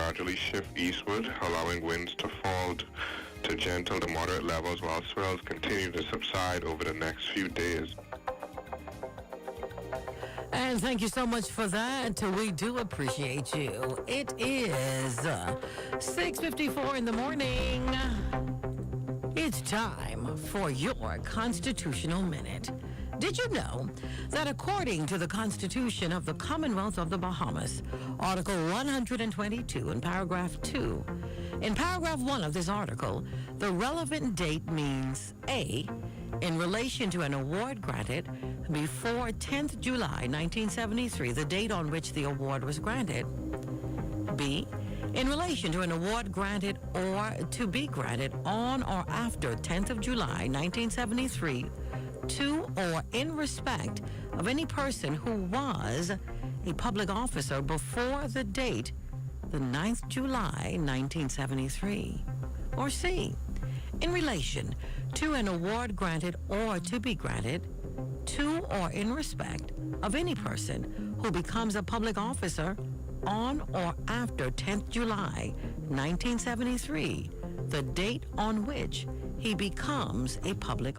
gradually shift eastward, allowing winds to fall to gentle to moderate levels while swells continue to subside over the next few days. And thank you so much for that. We do appreciate you. It is 6:54 in the morning. It's time for your Constitutional Minute. Did you know that according to the Constitution of the Commonwealth of the Bahamas, Article 122 in paragraph 2, in paragraph 1 of this article, the relevant date means A, in relation to an award granted before 10th July 1973, the date on which the award was granted. B, in relation to an award granted or to be granted on or after 10th of July 1973, to or in respect of any person who was a public officer before the date, the 9th July 1973. Or C, in relation to an award granted or to be granted to or in respect of any person who becomes a public officer on or after 10th July 1973, the date on which he becomes a public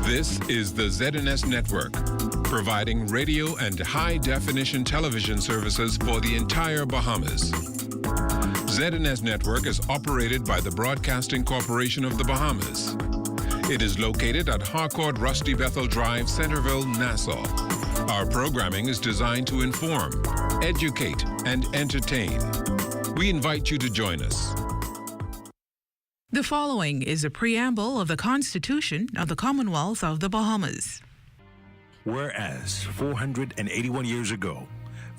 This is the ZNS Network, providing radio and high-definition television services for the entire Bahamas. ZNS Network is operated by the Broadcasting Corporation of the Bahamas. It is located at Harcourt Rusty Bethel Drive, Centerville, Nassau. Our programming is designed to inform, educate, and entertain. We invite you to join us. The following is a preamble of the Constitution of the Commonwealth of the Bahamas. Whereas 481 years ago,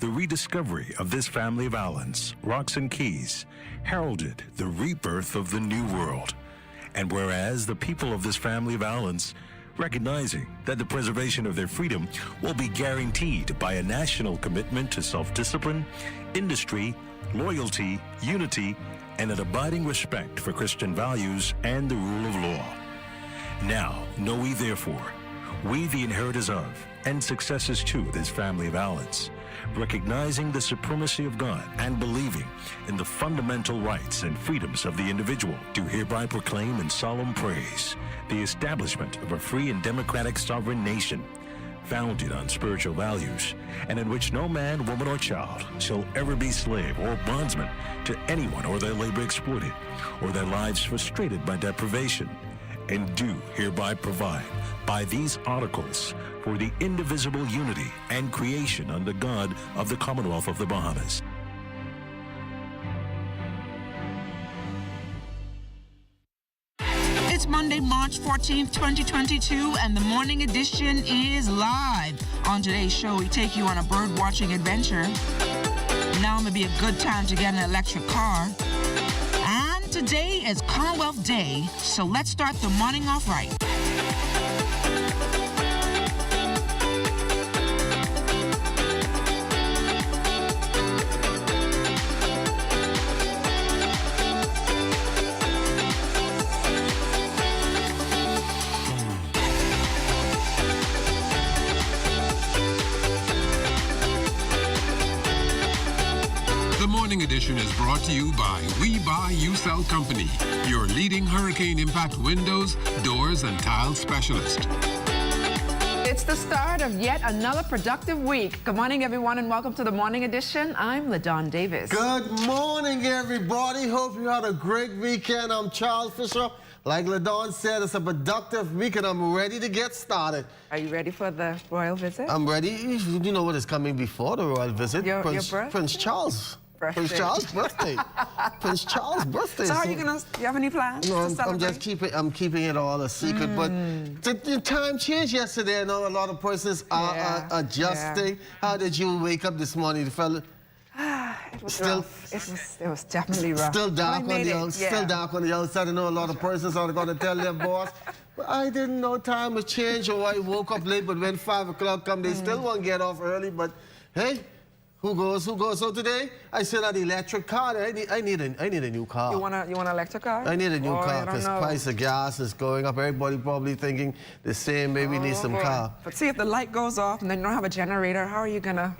the rediscovery of this family of islands, rocks and keys, heralded the rebirth of the New World. And whereas the people of this family of islands, recognizing that the preservation of their freedom will be guaranteed by a national commitment to self-discipline, industry, loyalty, unity, and an abiding respect for Christian values and the rule of law. Now, know we therefore, we the inheritors of and successors to this family of islands, recognizing the supremacy of God and believing in the fundamental rights and freedoms of the individual, do hereby proclaim in solemn praise the establishment of a free and democratic sovereign nation, founded on spiritual values, and in which no man, woman, or child shall ever be slave or bondsman to anyone, or their labor exploited, or their lives frustrated by deprivation, and do hereby provide by these articles for the indivisible unity and creation under God of the Commonwealth of the Bahamas. It's Monday, March 14th, 2022, and the morning edition is live. On today's show, we take you on a bird-watching adventure. Now may be a good time to get an electric car. And today is Commonwealth Day, so let's start the morning off right. brought to you by We Buy, You Sell Company, your leading hurricane impact windows, doors, and tile specialist. It's the start of yet another productive week. Good morning, everyone, and welcome to the Morning Edition. I'm LaDawn Davis. Good morning, everybody. Hope you had a great weekend. I'm Charles Fisher. Like LaDawn said, it's a productive week, and I'm ready to get started. Are you ready for the royal visit? I'm ready. You know what is coming before the royal visit? Your birthday? Prince Charles. Birthday. Prince Charles' birthday. Prince Charles' birthday. So how are you gonna? You have any plans? No, to I'm just keeping it all a secret. But the time changed yesterday. I know a lot of persons are adjusting. How did you wake up this morning, fella? It was rough. It was definitely rough. Still dark on the outside. I know a lot of persons are going to tell their boss, but I didn't know time would change, or I woke up late, but when 5 o'clock come, they still won't get off early. But hey, who goes? So today, I said an electric car. I need a new car. You want an electric car? I need a new car because price of gas is going up. Everybody probably thinking the same. Maybe we need some car. But see, if the light goes off and then you don't have a generator, how are you gonna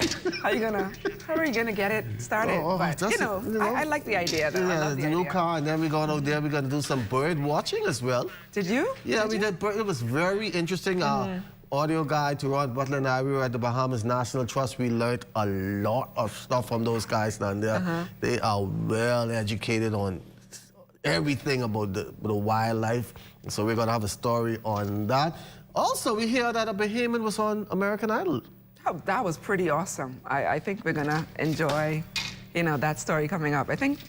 get it started? But I like the idea. Though. Yeah, I love the new car, and then we're going out there. We're going to do some bird watching as well. Did you? Yeah, we did. It was very interesting. Audio guy, Ron Butler, and I, we were at the Bahamas National Trust. We learned a lot of stuff from those guys down there. They are well educated on everything about the wildlife. So we're going to have a story on that. Also, we hear that a Bahamian was on American Idol. Oh, that was pretty awesome. I think we're going to enjoy, that story coming up. I think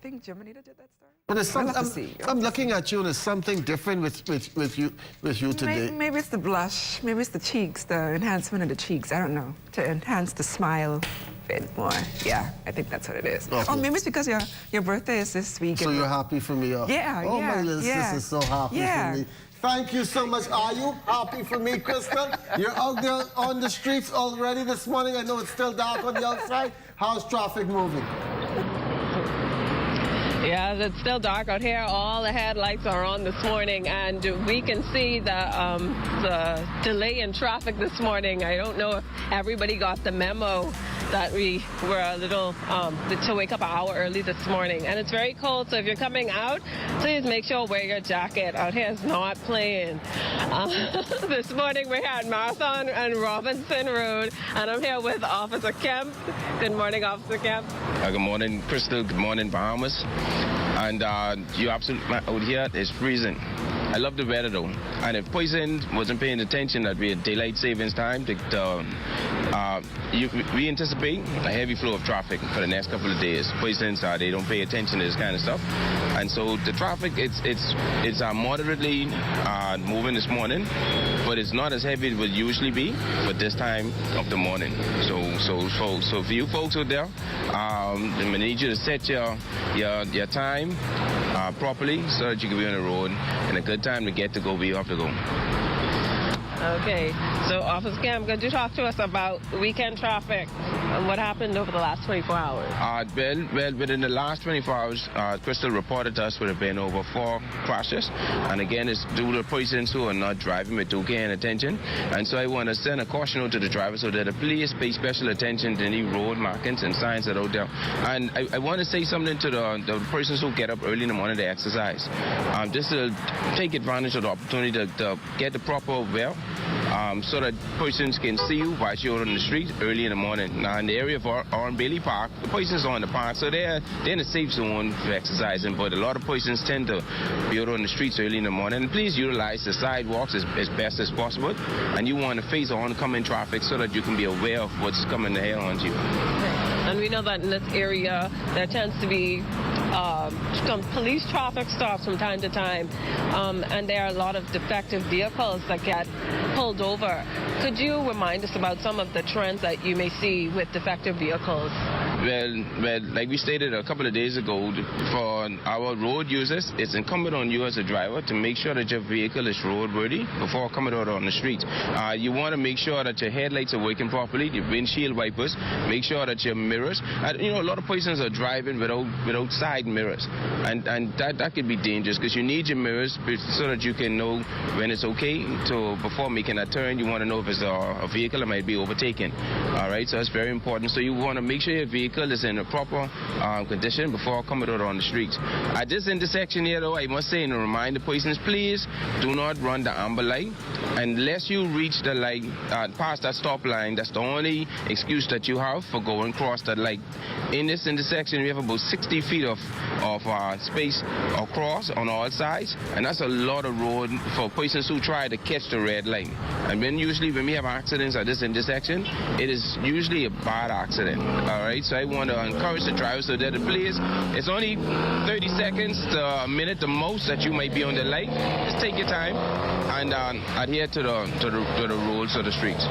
Jiminy did that story. But I'm looking at you, and there's something different with you today. Maybe it's the blush. Maybe it's the cheeks, the enhancement of the cheeks. I don't know. To enhance the smile a bit more. Yeah, I think that's what it is. Okay. Oh, maybe it's because your birthday is this week. So you're happy for me? Oh, my little sister's so happy for me. Thank you so much. Are you happy for me, Crystal? You're out there on the streets already this morning. I know it's still dark on the outside. How's traffic moving? Yeah, it's still dark out here. All the headlights are on this morning, and we can see the delay in traffic this morning. I don't know if everybody got the memo that we were a little to wake up an hour early this morning, and it's very cold. So if you're coming out, please make sure wear your jacket. Out here is not playing. This morning we're here at Marathon and Robinson Road, and I'm here with Officer Kemp. Good morning, Officer Kemp. Good morning, Crystal. Good morning, Bahamas. And you're absolutely out here. It's freezing. I love the weather though. And if Poison wasn't paying attention that we had daylight savings time, we anticipate a heavy flow of traffic for the next couple of days. Poison, they don't pay attention to this kind of stuff. And so the traffic, it's moderately moving this morning, but it's not as heavy as it would usually be for this time of the morning. So for you folks out there, I need you to set your time properly so that you can be on the road and a good time to get to go where you have to go. Okay, so Officer Cam, could you talk to us about weekend traffic and what happened over the last 24 hours? Well, within the last 24 hours, Crystal reported to us would have been over 4 crashes. And again, it's due to persons who are not driving with due care and attention. And so I want to send a caution out to the drivers so that please pay special attention to any road markings and signs that are out there. And I want to say something to the persons who get up early in the morning to exercise. Just to take advantage of the opportunity to get the proper wear. So that persons can see you while you're on the street early in the morning. Now, in the area of Oran Bailey Park, the persons are in the park, so they're in a safe zone for exercising, but a lot of persons tend to be out on the streets early in the morning. And please utilize the sidewalks as best as possible, and you want to face oncoming traffic so that you can be aware of what's coming the hell on you. And we know that in this area, there tends to be some police traffic stops from time to time, and there are a lot of defective vehicles that get pulled over. Could you remind us about some of the trends that you may see with defective vehicles? Well, like we stated a couple of days ago, for our road users, it's incumbent on you as a driver to make sure that your vehicle is roadworthy before coming out on the street. You want to make sure that your headlights are working properly, your windshield wipers, make sure that your mirrors, a lot of persons are driving without side mirrors, and that could be dangerous because you need your mirrors so that you can know when it's okay to, before making a turn, you want to know if it's a vehicle that might be overtaken. All right, so it's very important. So you want to make sure your vehicle vehicle is in a proper condition before coming out on the streets. At this intersection here, though, I must say and remind the persons, please do not run the amber light unless you reach the light, past that stop line. That's the only excuse that you have for going across that light. In this intersection, we have about 60 feet of space across on all sides, and that's a lot of road for persons who try to catch the red light. And usually when we have accidents at this intersection, it is usually a bad accident. All right, so I want to encourage the drivers so that please, it's only 30 seconds to a minute the most that you might be on the light. Just take your time and adhere to the rules of the streets.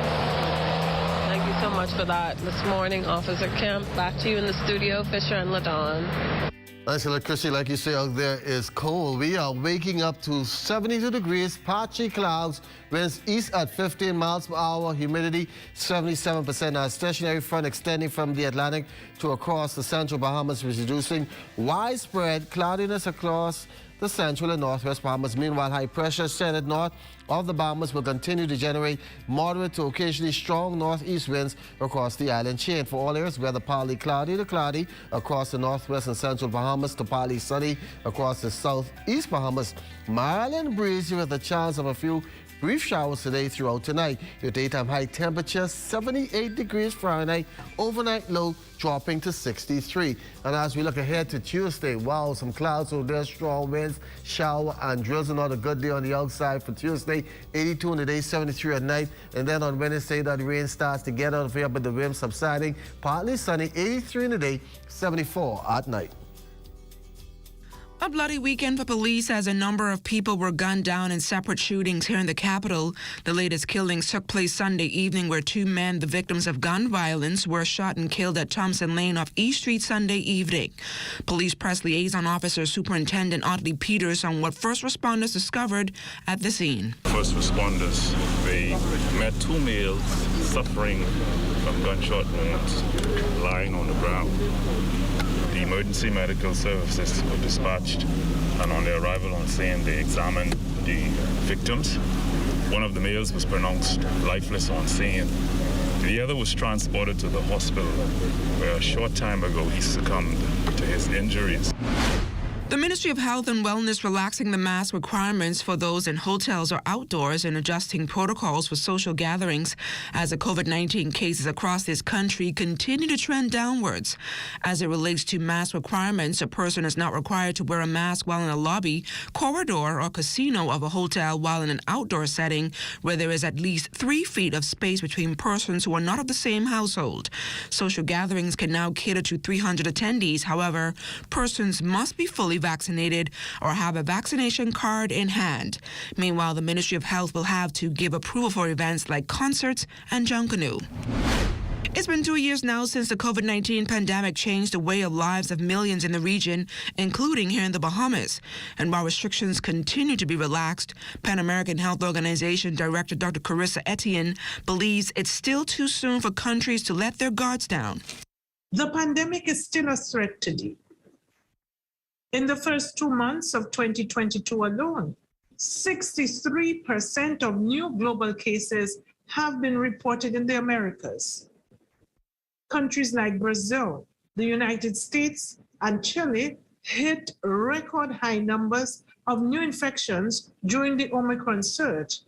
Thank you so much for that this morning, Officer Kemp. Back to you in the studio, Fisher and LaDawn. Angela, Chrissy, like you say, out there is cold. We are waking up to 72 degrees, patchy clouds, winds east at 15 miles per hour, humidity 77%. Now, a stationary front extending from the Atlantic to across the central Bahamas is reducing widespread cloudiness across the central and northwest Bahamas. Meanwhile, high pressure centered north of the Bahamas will continue to generate moderate to occasionally strong northeast winds across the island chain. For all areas, weather partly cloudy to cloudy across the northwest and central Bahamas to partly sunny across the southeast Bahamas. Mild and breezy with a chance of a few brief showers today throughout tonight. Your daytime high temperature 78 degrees Fahrenheit, overnight low dropping to 63. And as we look ahead to Tuesday, wow, some clouds over there, strong winds, shower and drizzle. Not a good day on the outside for Tuesday. 82 in the day, 73 at night. And then on Wednesday, that rain starts to get out of here, but the wind subsiding. Partly sunny, 83 in the day, 74 at night. A bloody weekend for police as a number of people were gunned down in separate shootings here in the capital. The latest killings took place Sunday evening where two men, the victims of gun violence, were shot and killed at Thompson Lane off East Street Sunday evening. Police press liaison officer Superintendent Otley Peters on what first responders discovered at the scene. First responders, they met two males suffering from gunshot wounds lying on the ground. The emergency medical services were dispatched, and on their arrival on scene, they examined the victims. One of the males was pronounced lifeless on scene. The other was transported to the hospital, where a short time ago he succumbed to his injuries. The Ministry of Health and Wellness relaxing the mask requirements for those in hotels or outdoors and adjusting protocols for social gatherings as the COVID-19 cases across this country continue to trend downwards. As it relates to mask requirements, a person is not required to wear a mask while in a lobby, corridor, or casino of a hotel while in an outdoor setting where there is at least 3 feet of space between persons who are not of the same household. Social gatherings can now cater to 300 attendees. However, persons must be fully vaccinated or have a vaccination card in hand. Meanwhile, the Ministry of Health will have to give approval for events like concerts and Junkanoo. It's been 2 years now since the COVID-19 pandemic changed the way of lives of millions in the region, including here in the Bahamas. And while restrictions continue to be relaxed, Pan American Health Organization Director Dr. Carissa Etienne believes it's still too soon for countries to let their guards down. The pandemic is still a threat today. In the first 2 months of 2022 alone, 63% of new global cases have been reported in the Americas. Countries like Brazil, the United States, and Chile hit record high numbers of new infections during the Omicron surge.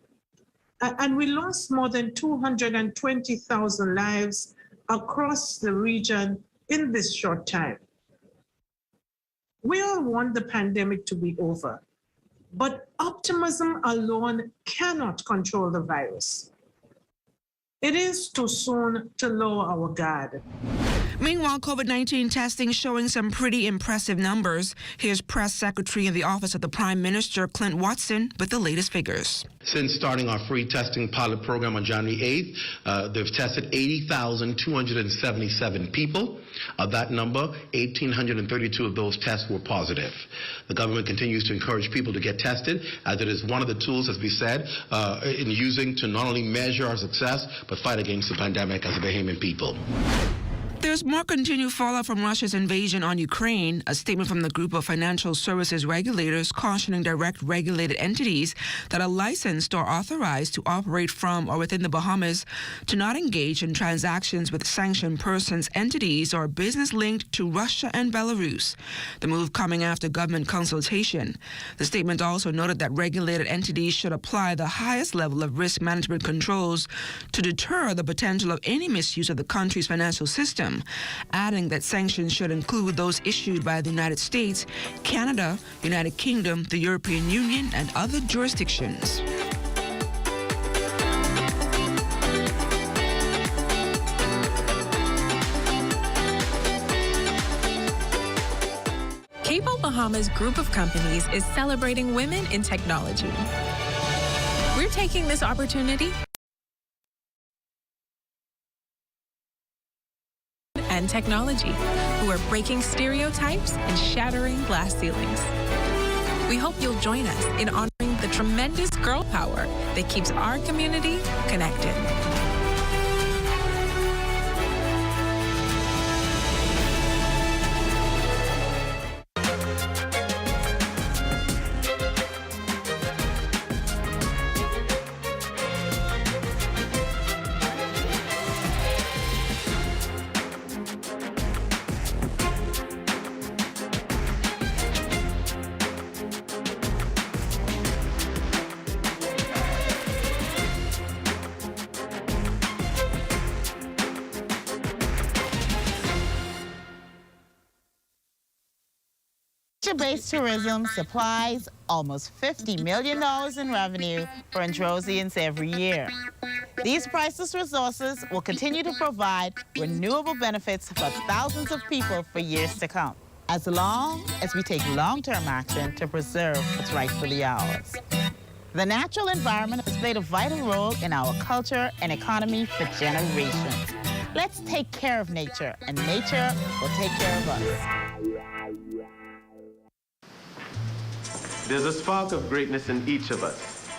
And we lost more than 220,000 lives across the region in this short time. We all want the pandemic to be over, but optimism alone cannot control the virus. It is too soon to lower our guard. Meanwhile, COVID-19 testing showing some pretty impressive numbers. Here's Press Secretary in the Office of the Prime Minister, Clint Watson, with the latest figures. Since starting our free testing pilot program on January 8th, they've tested 80,277 people. Of that number, 1,832 of those tests were positive. The government continues to encourage people to get tested, as it is one of the tools, as we said, in using to not only measure our success, but fight against the pandemic as a Bahamian people. There's more continued fallout from Russia's invasion on Ukraine. A statement from the group of financial services regulators cautioning direct regulated entities that are licensed or authorized to operate from or within the Bahamas to not engage in transactions with sanctioned persons, entities, or business linked to Russia and Belarus. The move coming after government consultation. The statement also noted that regulated entities should apply the highest level of risk management controls to deter the potential of any misuse of the country's financial system, adding that sanctions should include those issued by the United States, Canada, United Kingdom, the European Union, and other jurisdictions. Cable Bahamas Group of Companies is celebrating women in technology. We're taking this opportunity and technology, who are breaking stereotypes and shattering glass ceilings. We hope you'll join us in honoring the tremendous girl power that keeps our community connected. Nature-based tourism supplies almost $50 million in revenue for Androsians every year. These priceless resources will continue to provide renewable benefits for thousands of people for years to come, as long as we take long-term action to preserve what's rightfully ours. The natural environment has played a vital role in our culture and economy for generations. Let's take care of nature, and nature will take care of us. There's a spark of greatness in each of us.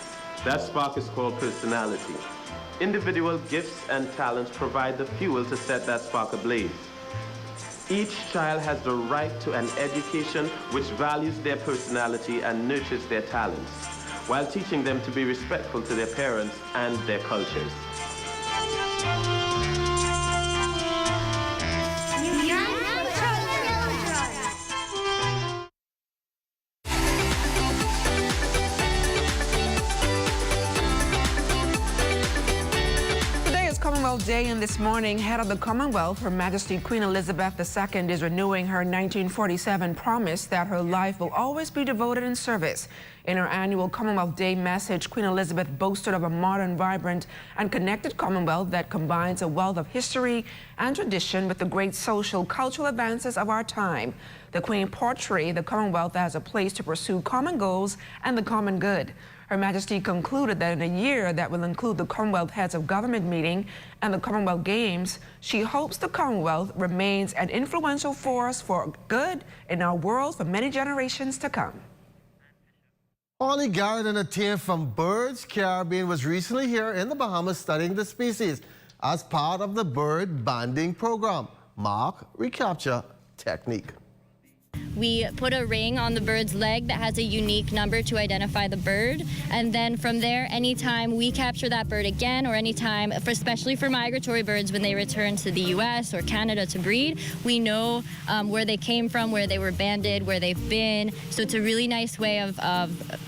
That spark is called personality. Individual gifts and talents provide the fuel to set that spark ablaze. Each child has the right to an education which values their personality and nurtures their talents, while teaching them to be respectful to their parents and their cultures. Commonwealth Day, and this morning, head of the Commonwealth, Her Majesty Queen Elizabeth II, is renewing her 1947 promise that her life will always be devoted in service. In her annual Commonwealth Day message, Queen Elizabeth boasted of a modern, vibrant, and connected Commonwealth that combines a wealth of history and tradition with the great social, cultural advances of our time. The Queen portrayed the Commonwealth as a place to pursue common goals and the common good. Her Majesty concluded that in a year that will include the Commonwealth Heads of Government meeting and the Commonwealth Games, she hopes the Commonwealth remains an influential force for good in our world for many generations to come. Ollie Garrett, and a team from Birds Caribbean, was recently here in the Bahamas studying the species as part of the bird banding program, mark recapture technique. We put a ring on the bird's leg that has a unique number to identify the bird, and then from there, anytime we capture that bird again, or anytime, especially for migratory birds, when they return to the U.S. or Canada to breed, we know where they came from, where they were banded, where they've been. So it's a really nice way of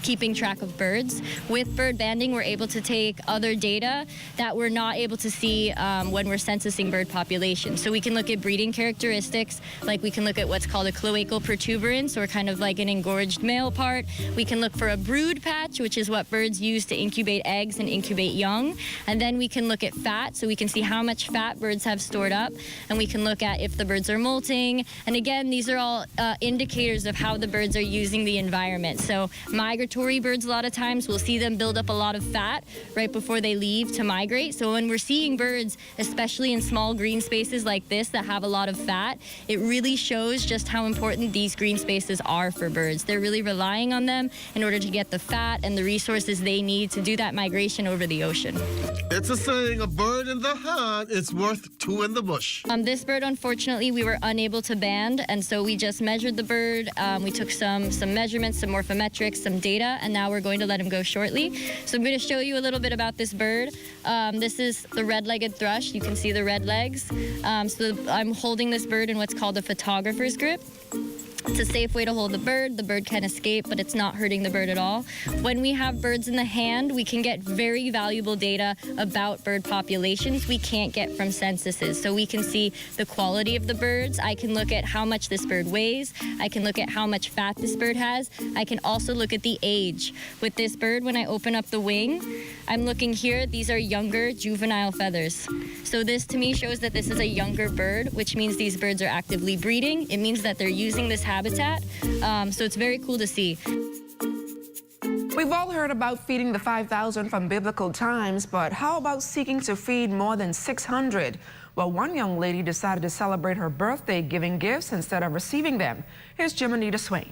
keeping track of birds. With bird banding, we're able to take other data that we're not able to see when we're censusing bird populations. So we can look at breeding characteristics, like we can look at what's called a cloacal protuberance, or kind of like an engorged male part. We can look for a brood patch, which is what birds use to incubate eggs and incubate young. And then we can look at fat, so we can see how much fat birds have stored up. And we can look at if the birds are molting. And again, these are all indicators of how the birds are using the environment. So migratory birds, a lot of times, we'll see them build up a lot of fat right before they leave to migrate. So when we're seeing birds, especially in small green spaces like this that have a lot of fat, it really shows just how important these these green spaces are for birds. They're really relying on them in order to get the fat and the resources they need to do that migration over the ocean. It's a saying, a bird in the hand is worth two in the bush. This bird, unfortunately, we were unable to band, and so we just measured the bird. We took some measurements, some morphometrics, some data, and now we're going to let him go shortly. So I'm going to show you a little bit about this bird. This is the red-legged thrush. You can see the red legs. So I'm holding this bird in what's called a photographer's grip. It's a safe way to hold the bird. The bird can escape, but it's not hurting the bird at all. When we have birds in the hand, we can get very valuable data about bird populations we can't get from censuses. So we can see the quality of the birds. I can look at how much this bird weighs. I can look at how much fat this bird has. I can also look at the age. With this bird, when I open up the wing, I'm looking here. These are younger juvenile feathers. So this to me shows that this is a younger bird, which means these birds are actively breeding. It means that they're using this habitat. So it's very cool to see. We've all heard about feeding the 5,000 from biblical times, but how about seeking to feed more than 600? Well, one young lady decided to celebrate her birthday giving gifts instead of receiving them. Here's Jimonita Swain.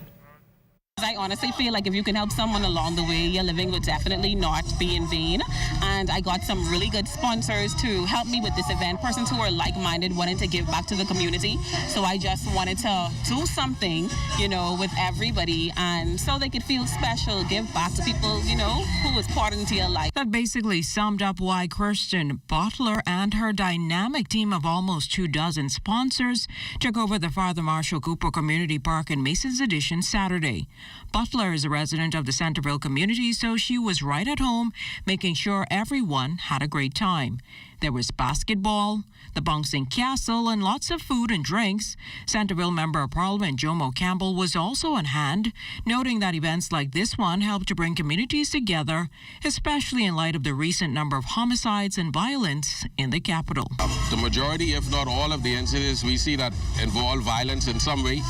I honestly feel like if you can help someone along the way, your living would definitely not be in vain. And I got some really good sponsors to help me with this event, persons who are like-minded, wanting to give back to the community. So I just wanted to do something, you know, with everybody, and so they could feel special, give back to people, you know, who was poured into your life. That basically summed up why Kirsten Butler and her dynamic team of almost 24 sponsors took over the Father Marshall Cooper Community Park in Mason's Addition Saturday. Butler is a resident of the Centerville community, so she was right at home, making sure everyone had a great time. There was basketball, the bouncing castle, and lots of food and drinks. Centerville Member of Parliament Jomo Campbell was also on hand, noting that events like this one help to bring communities together, especially in light of the recent number of homicides and violence in the capital. The majority, if not all, of the incidents we see that involve violence in some way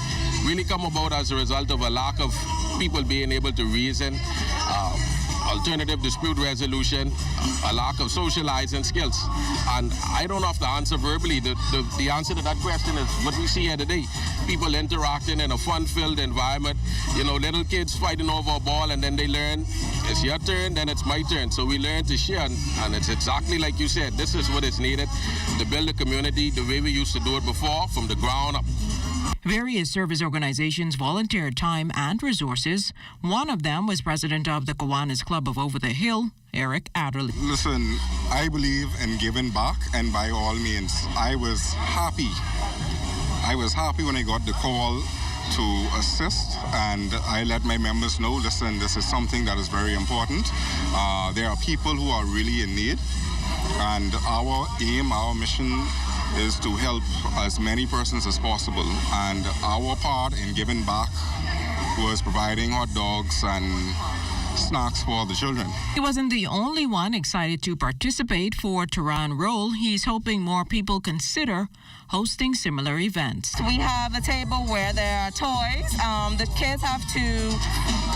really come about as a result of a lack of people being able to reason, alternative dispute resolution, a lack of socializing skills. And I don't have to answer verbally. The answer to that question is what we see here today. People interacting in a fun-filled environment. You know, little kids fighting over a ball, and then they learn, it's your turn, then it's my turn. So we learn to share, and it's exactly like you said. This is what is needed to build a community the way we used to do it before, from the ground up. Various service organizations volunteered time and resources. One of them was president of the Kiwanis Club of Over the Hill, Eric Adderley. Listen, I believe in giving back, and by all means, I was happy. I was happy when I got the call to assist, and I let my members know, listen, this is something that is very important. There are people who are really in need, and our aim, our mission is to help as many persons as possible, and our part in giving back was providing hot dogs and snacks for the children. He wasn't the only one excited to participate for Turan Roll. He's hoping more people consider hosting similar events. We have a table where there are toys. The kids have to,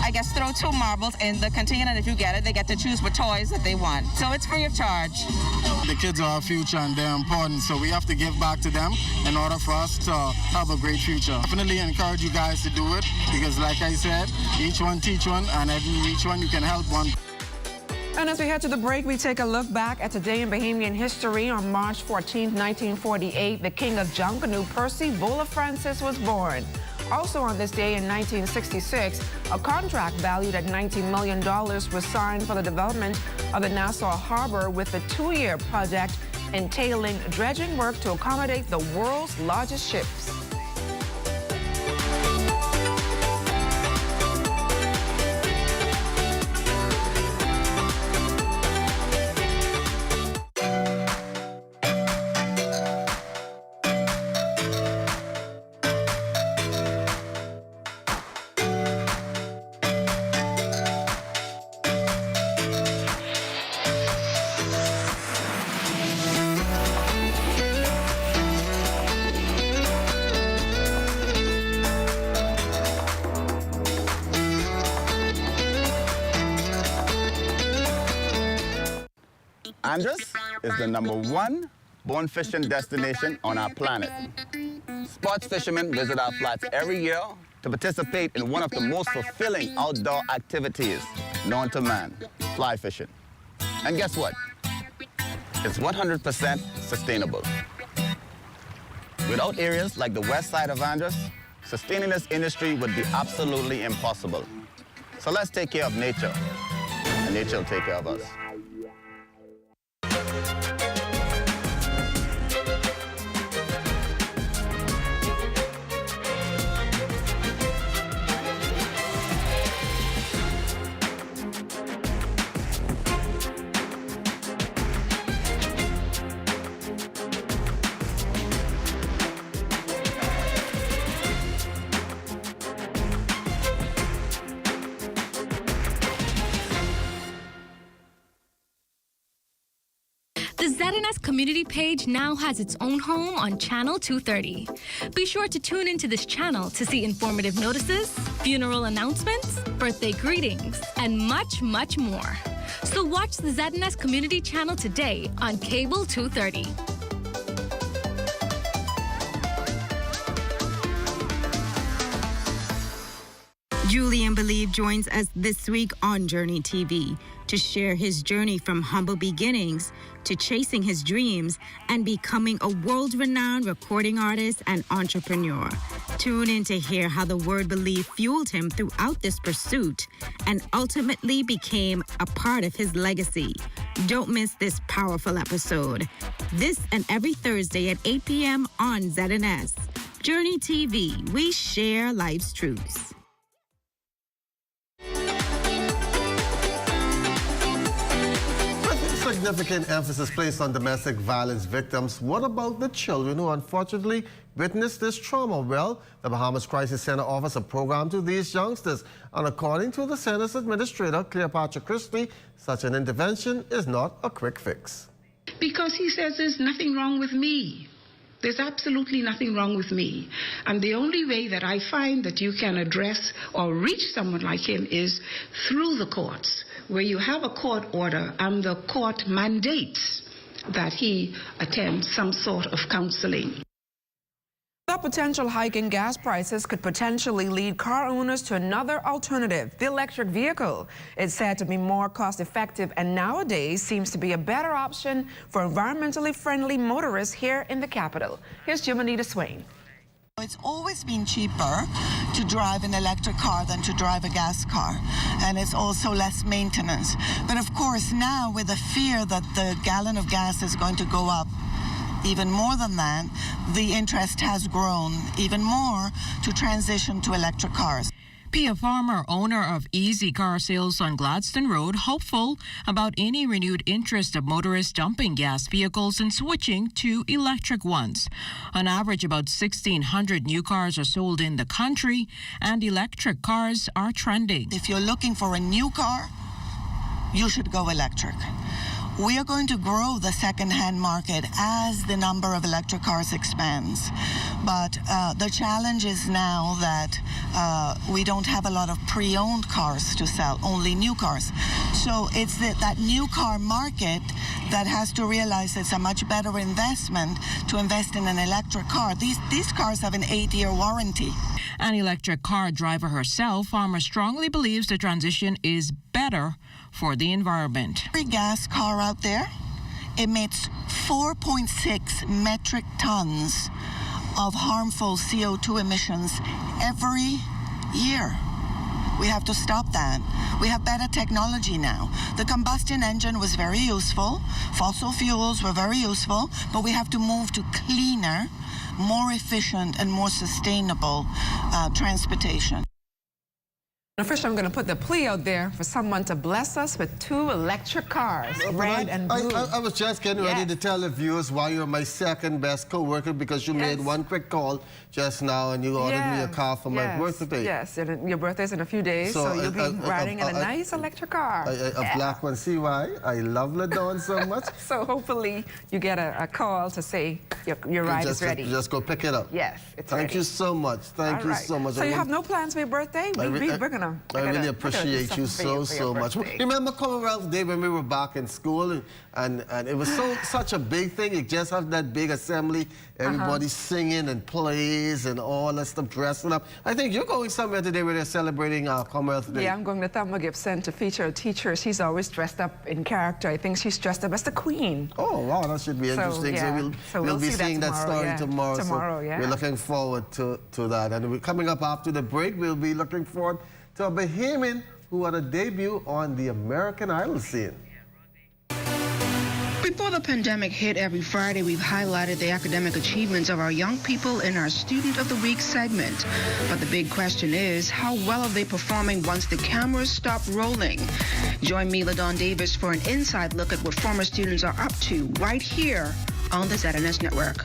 I guess, throw 2 marbles in the container, and if you get it, they get to choose what toys that they want. So it's free of charge. The kids are our future, and they're important, so we have to give back to them in order for us to have a great future. Definitely encourage you guys to do it, because like I said, each one teach one, and each one you can help one. And as we head to the break, we take a look back at today in Bahamian history. On March 14, 1948, the king of Junkanoo, Percy Vola Francis, was born. Also on this day in 1966, a contract valued at $19 million was signed for the development of the Nassau Harbor, with a 2-year project entailing dredging work to accommodate the world's largest ships. Andros is the #1 bone fishing destination on our planet. Sports fishermen visit our flats every year to participate in one of the most fulfilling outdoor activities known to man, fly fishing. And guess what? It's 100% sustainable. Without areas like the west side of Andros, sustaining this industry would be absolutely impossible. So let's take care of nature, and nature will take care of us. The ZNS community page now has its own home on Channel 230. Be sure to tune into this channel to see informative notices, funeral announcements, birthday greetings, and much, much more. So watch the ZNS community channel today on Cable 230. Julian Believe joins us this week on Journey TV to share his journey from humble beginnings to chasing his dreams and becoming a world-renowned recording artist and entrepreneur. Tune in to hear how the word believe fueled him throughout this pursuit and ultimately became a part of his legacy. Don't miss this powerful episode. This and every Thursday at 8 p.m. on ZNS. Journey TV, we share life's truths. Significant emphasis placed on domestic violence victims. What about the children who unfortunately witnessed this trauma? Well, the Bahamas Crisis Center offers a program to these youngsters. And according to the center's administrator, Cleopatra Christie, such an intervention is not a quick fix. Because he says there's nothing wrong with me. There's absolutely nothing wrong with me. And the only way that I find that you can address or reach someone like him is through the courts, where you have a court order and the court mandates that he attend some sort of counseling. The potential hike in gas prices could potentially lead car owners to another alternative, the electric vehicle. It's said to be more cost-effective and nowadays seems to be a better option for environmentally friendly motorists here in the capital. Here's Jimonita Swain. It's always been cheaper to drive an electric car than to drive a gas car, and it's also less maintenance. But of course now, with the fear that the gallon of gas is going to go up even more than that, the interest has grown even more to transition to electric cars. Pia Farmer, owner of Easy Car Sales on Gladstone Road, hopeful about any renewed interest of motorists dumping gas vehicles and switching to electric ones. On average, about 1,600 new cars are sold in the country, and electric cars are trending. If you're looking for a new car, you should go electric. We are going to grow the second-hand market as the number of electric cars expands. But the challenge is now that we don't have a lot of pre-owned cars to sell, only new cars. So it's that new car market that has to realize it's a much better investment to invest in an electric car. These cars have an 8-year warranty. An electric car driver herself, Farmer strongly believes the transition is better for the environment. Every gas car out there emits 4.6 metric tons of harmful CO2 emissions every year. We have to stop that. We have better technology now. The combustion engine was very useful. Fossil fuels were very useful, but we have to move to cleaner, more efficient, and more sustainable transportation. Now, first, I'm going to put the plea out there for someone to bless us with 2 electric cars, red and blue. I was just getting ready to tell the viewers why you're my second best co-worker, because you made one quick call just now and you ordered me a car for my birthday. Yes, and your birthday's in a few days, so you'll be riding in a nice electric car. A black one. See why? I love Ladon so much. So hopefully you get a call to say your ride is ready. Just go pick it up. Yes, it's Thank ready. you so much. Thank you so much. So you have no plans for your birthday? We're going to know. I really appreciate you so much. Remember Commonwealth Day when we were back in school, and it was such a big thing. You just have that big assembly, everybody singing and plays and all that stuff, dressing up. I think you're going somewhere today where they're celebrating Commonwealth Day. Yeah, I'm going to Thelma Gibson to feature a teacher. She's always dressed up in character. I think she's dressed up as the Queen. Oh, wow, that should be interesting. So we'll be seeing that story tomorrow. Tomorrow, so we're looking forward to that. And we're coming up after the break, we'll be looking forward to a Bahamian who had a debut on the American Idol scene. Before the pandemic hit, every Friday we've highlighted the academic achievements of our young people in our Student of the Week segment. But the big question is, how well are they performing once the cameras stop rolling? Join me, LaDawn Davis, for an inside look at what former students are up to right here on the ZNS Network.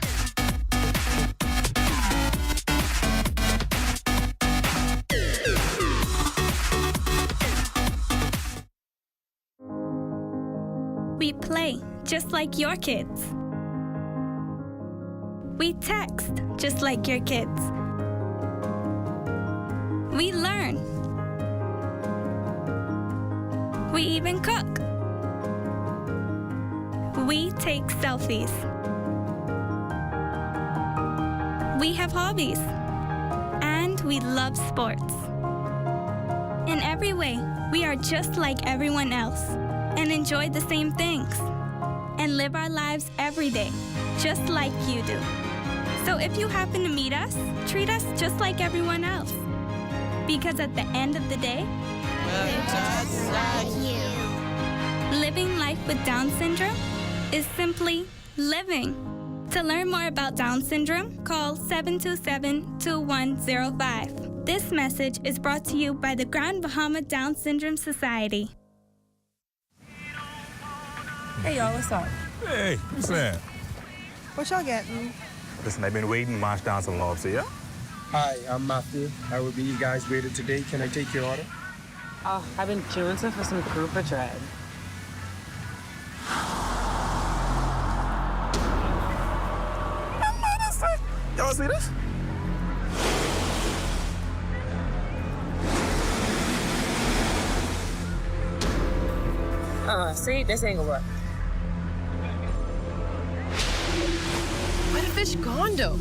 We play just like your kids. We text just like your kids. We learn. We even cook. We take selfies. We have hobbies. And we love sports. In every way, we are just like everyone else and enjoy the same things and live our lives every day, just like you do. So if you happen to meet us, treat us just like everyone else. Because at the end of the day, we're just like you. Living life with Down syndrome is simply living. To learn more about Down syndrome, call 727-2105. This message is brought to you by the Grand Bahama Down Syndrome Society. Hey, y'all, what's up? Hey, what's that? What y'all getting? Listen, I've been waiting to march down some lobster, yeah? Hi, I'm Matthew. I will be you guys' waiter today. Can I take your order? Oh, I've been jonesing for some grouper dread. Y'all see this? See, this ain't gonna work. Where the fish gone, though?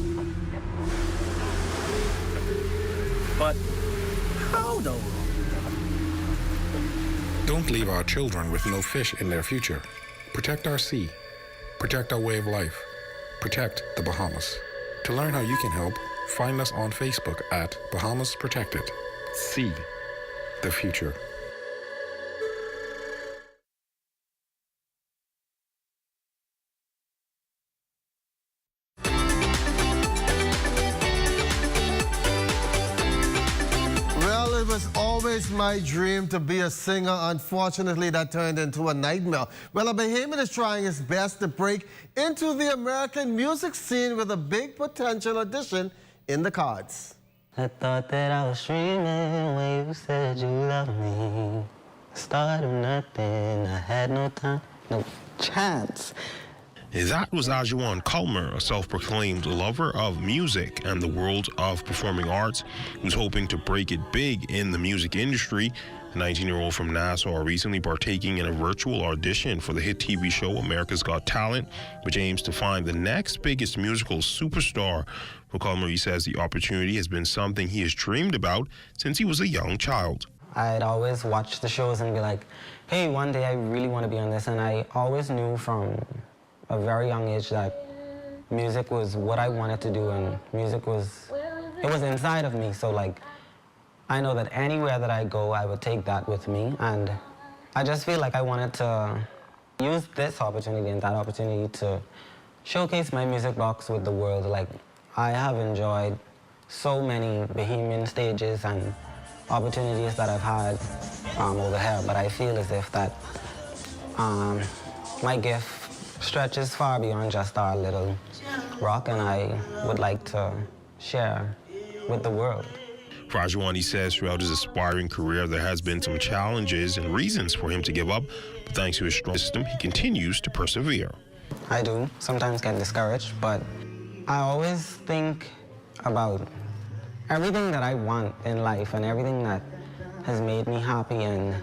But how, though? Don't leave our children with no fish in their future. Protect our sea. Protect our way of life. Protect the Bahamas. To learn how you can help, find us on Facebook at Bahamas Protected. See the future. Always my dream to be a singer. Unfortunately, that turned into a nightmare. Well, a Bahamian is trying his best to break into the American music scene with a big potential audition in the cards. I thought that I was dreaming when you said you loved me. Start of nothing, I had no time, no chance. That was Ajuan Culmer, a self-proclaimed lover of music and the world of performing arts, who's hoping to break it big in the music industry. The 19-year-old from Nassau recently partaking in a virtual audition for the hit TV show America's Got Talent, which aims to find the next biggest musical superstar. For Culmer, he says the opportunity has been something he has dreamed about since he was a young child. I'd always watch the shows and be like, hey, one day I really want to be on this, and I always knew from a very young age that music was what I wanted to do, and music was, it was inside of me. So like, I know that anywhere that I go, I would take that with me. And I just feel like I wanted to use this opportunity and that opportunity to showcase my music box with the world. Like, I have enjoyed so many Bahamian stages and opportunities that I've had over here, but I feel as if that my gift stretches far beyond just our little rock, and I would like to share with the world. Rajwani says throughout his aspiring career there has been some challenges and reasons for him to give up, but thanks to his strong system, he continues to persevere. I do sometimes get discouraged, but I always think about everything that I want in life and everything that has made me happy, and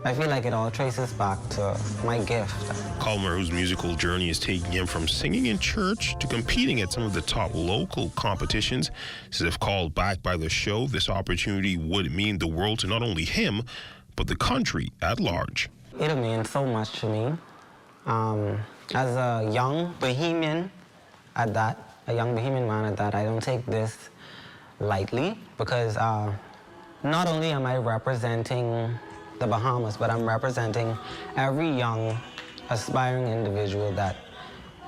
I feel like it all traces back to my gift. Culmer, whose musical journey is taking him from singing in church to competing at some of the top local competitions, says if called back by the show, this opportunity would mean the world to not only him, but the country at large. It means so much to me. As a young Bohemian at that, a young Bohemian man at that, I don't take this lightly, because not only am I representing the Bahamas, but I'm representing every young, aspiring individual that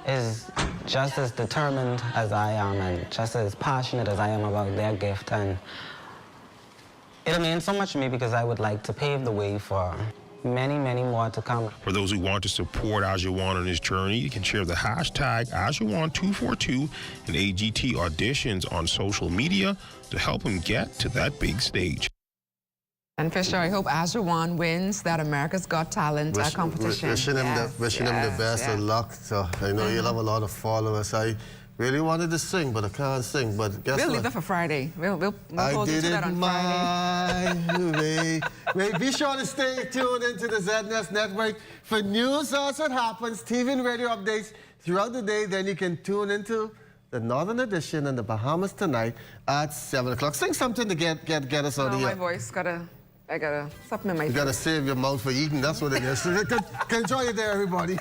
is just as determined as I am and just as passionate as I am about their gift. And it means so much to me because I would like to pave the way for many, many more to come. For those who want to support Ajuan on his journey, you can share the hashtag Ajuan242 and AGT auditions on social media to help him get to that big stage. And Fisher, I hope Ajuan wins that America's Got Talent competition. Wishing him the best of luck. So I know you'll have a lot of followers. I really wanted to sing, but I can't sing. But guess we'll what? leave that for Friday. We'll hold you to that on Friday. Be sure to stay tuned into the ZNS Network for news as it happens, TV and radio updates throughout the day. Then you can tune into the Northern Edition and the Bahamas Tonight at 7 o'clock. Sing something to get us out of here. My voice I gotta something in my You gotta save your mouth for eating. That's what it is. Can enjoy it there, everybody. You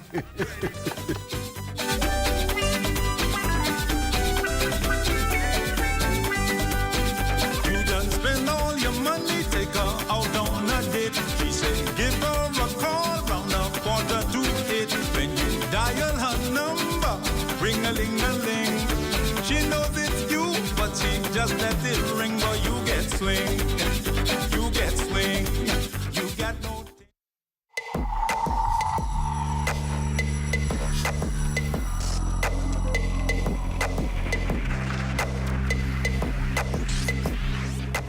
done spend all your money, take her out on a date. She said, give her a call round 7:45. When you dial her number, ring-a-ling-a-ling. She knows it's you, but she just let it ring. But you get swing. Swing. You got no.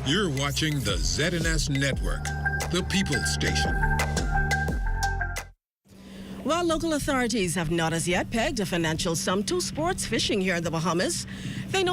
You're watching the ZNS Network, the People's Station. While local authorities have not as yet pegged a financial sum to sports fishing here in the Bahamas, they know